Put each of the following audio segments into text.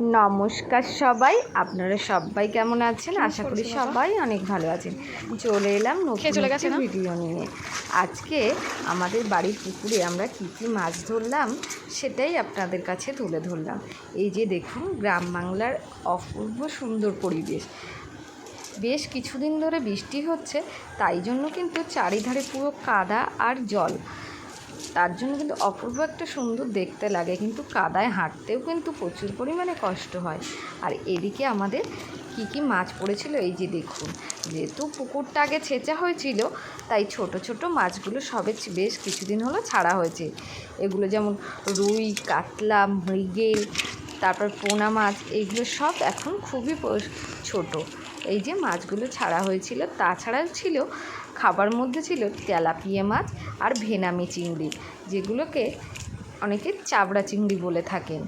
নমস্কার সবাই, আপনারা সবাই কেমন আছেন? আশা করি সবাই অনেক ভালো আছেন। চলে এলাম নতুন একটি ভিডিও নিয়ে। আজকে আমাদের বাড়ির পুকুরে আমরা কী কী মাছ ধরলাম সেটাই আপনাদের কাছে তুলে ধরলাম। এই যে দেখুন, গ্রাম বাংলার অপূর্ব সুন্দর পরিবেশ। বেশ কিছুদিন ধরে বৃষ্টি হচ্ছে, তাই জন্য কিন্তু চারিধারে পুরো কাদা আর জল। তার জন্য কিন্তু অপূর্ব একটা সুন্দর দেখতে লাগে, কিন্তু কাদায় হাঁটতেও কিন্তু প্রচুর পরিমাণে কষ্ট হয়। আর এদিকে আমাদের কি কি মাছ পড়েছিল এই যে দেখুন। যেহেতু পুকুরটা আগে ছেঁচা হয়েছিল, তাই ছোট ছোট মাছগুলো সবে বেশ কিছুদিন হলো ছাড়া হয়েছে। এগুলো যেমন রুই, কাতলা, মৃগেল, তারপর পোনা মাছ, এইগুলো সব এখন খুবই ছোট। এই যে মাছগুলো ছাড়া হয়েছিল, তাছাড়াও ছিল খাবার মধ্যে ছিল তেলাপিয়া মাছ আর ভেনামি চিংড়ি, যেগুলোকে অনেকে চাবড়া চিংড়ি বলে থাকেন।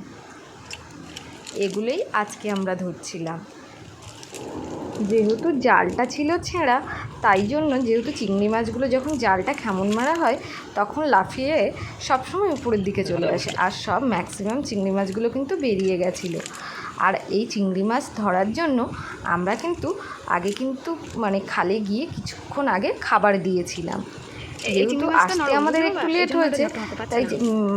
এগুলোই আজকে আমরা ধরছিলাম। যেহেতু জালটা ছিল ছেঁড়া, তাই জন্য যেহেতু চিংড়ি মাছগুলো যখন জালটা খেমন মারা হয় তখন লাফিয়ে সবসময় উপরের দিকে চলে আসে, আর সব ম্যাক্সিমাম চিংড়ি মাছগুলো কিন্তু বেরিয়ে গেছিলো। আর এই চিংড়ি মাছ ধরার জন্য আমরা কিন্তু আগে মানে খালে গিয়ে কিছুক্ষণ আগে খাবার দিয়েছিলাম। যেহেতু আসতে আমাদের একটু লেট হয়েছে, তাই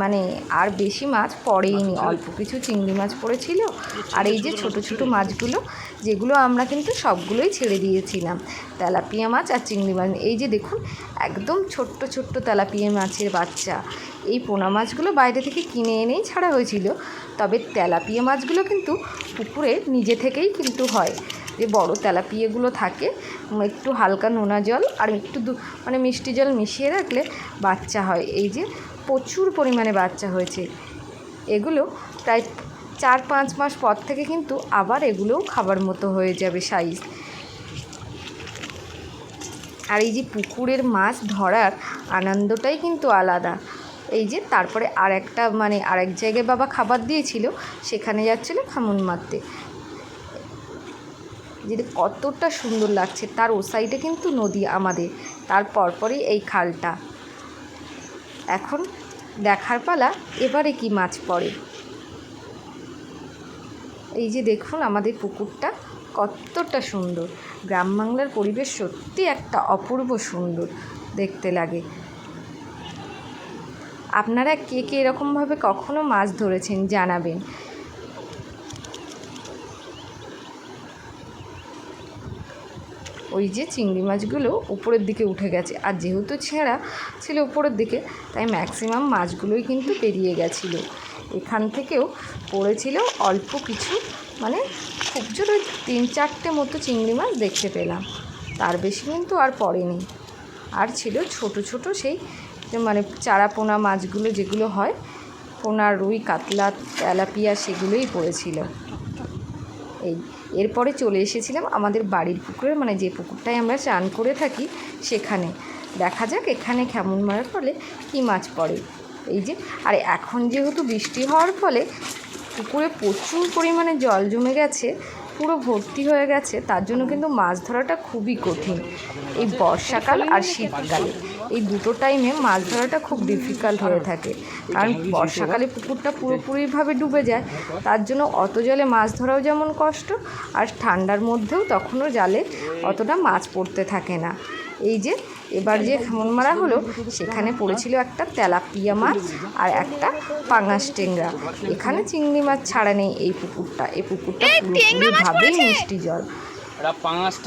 মানে আর বেশি মাছ পড়েইনি, অল্প কিছু চিংড়ি মাছ পড়েছিল। আর এই যে ছোট ছোট মাছগুলো, যেগুলো আমরা কিন্তু সবগুলোই ছেড়ে দিয়েছিলাম, তেলাপিয়া মাছ আর চিংড়ি মাছ। এই যে দেখুন, একদম ছোট্ট ছোট্ট তেলাপিয়া মাছের বাচ্চা। এই পোনা মাছগুলো বাইরে থেকে কিনে এনেই ছাড়া হয়েছিল, তবে তেলাপিয়া মাছগুলো কিন্তু পুকুরে নিজে থেকেই কিন্তু হয়। যে বড় তেলাপিয়াগুলো থাকে, একটু হালকা নোনা জল আর একটু মানে মিষ্টি জল মিশিয়ে রাখলে বাচ্চা হয়। এই যে প্রচুর পরিমাণে বাচ্চা হয়েছে। এগুলো প্রায় 4-5 মাস পর থেকে কিন্তু আবার এগুলোও খাবার মতো হয়ে যাবে সাইজ। আর এই যে পুকুরের মাছ ধরার আনন্দটাই কিন্তু আলাদা। এই যে তারপরে আরেক জায়গায় বাবা খাবার দিয়েছিল, সেখানে যাচ্ছিলো খামুন মারতে। যে কতটা সুন্দর লাগছে, তার ও সাইডে কিন্তু নদী আমাদের, তার পরপরই এই খালটা। এখন দেখার পালা এবারে কি মাছ পড়ে। এই যে দেখুন আমাদের পুকুরটা কতটা সুন্দর। গ্রাম বাংলার পরিবেশ সত্যি একটা অপূর্ব সুন্দর দেখতে লাগে। আপনারা কে কে এরকমভাবে কখনো মাছ ধরেছেন জানাবেন। ওই যে চিংড়ি মাছগুলো উপরের দিকে উঠে গেছে, আর যেহেতু ছেঁড়া ছিল উপরের দিকে, তাই ম্যাক্সিমাম মাছগুলোই কিন্তু পেরিয়ে গেছিলো। এখান থেকেও পড়েছিল অল্প কিছু, মানে খুব জোর 3-4টে মতো চিংড়ি মাছ দেখতে পেলাম, তার বেশি কিন্তু আর পড়েনি। আর ছিল ছোট ছোট সেই মানে চারা পোনা মাছগুলো, যেগুলো হয় পোনা, রুই, কাতলা, তেলাপিয়া, সেগুলোই পড়েছিল। এরপরে চলে এসেছিলাম আমাদের বাড়ির পুকুরে, মানে যে পুকুরটায় আমরা চান করে থাকি সেখানে। দেখা যাক এখানে খেমন মারার ফলে কী মাছ পড়ে। এই যে, আর এখন যেহেতু বৃষ্টি হওয়ার ফলে পুকুরে প্রচুর পরিমাণে জল জমে গেছে, পুরো ভর্তি হয়ে গেছে, তার জন্য কিন্তু মাছ ধরাটা খুবই কঠিন। এই বর্ষাকাল আর শীতকালে এই দুটো টাইমে মাছ ধরাটা খুব ডিফিকাল্ট হয়ে থাকে, কারণ বর্ষাকালে পুকুরটা পুরোপুরিভাবে ডুবে যায়, তার জন্য অত জলে মাছ ধরাও যেমন কষ্ট, আর ঠান্ডার মধ্যেও তখনও জালে অতটা মাছ পড়তে থাকে না। এই যে এবার যে খামন মারা হলো, সেখানে পড়েছিল একটা তেলাপিয়া মাছ আর একটা পাঙাশ টেংরা। এখানে চিংড়ি মাছ ছাড়া নেই এই পুকুরটা পুরোপুরিভাবেই মিষ্টি জল।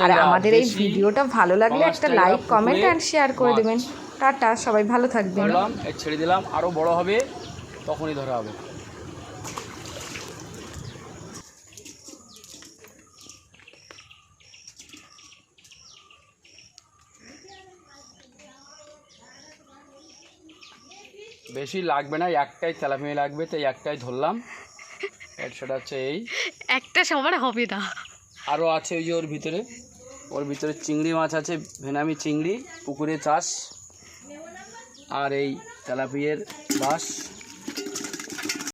আর আমাদের এই ভিডিওটা ভালো লাগলে একটা লাইক, কমেন্ট অ্যান্ড শেয়ার করে দেবেন। টাটা, সবাই ভালো থাকবেন। ছেড়ে দিলাম, আরও বড় হবে তখনই ধরা হবে। বেশি লাগবে না, একটাই তেলাপিয়া লাগবে, তাই একটাই ধরলাম। সেটা হচ্ছে এই একটা সবার হবে না, আরও আছে ওই যে ওর ভিতরে চিংড়ি মাছ আছে, ভেনামি চিংড়ি, পুকুরে চাষ, আর এই তেলাপিয়ার বাস।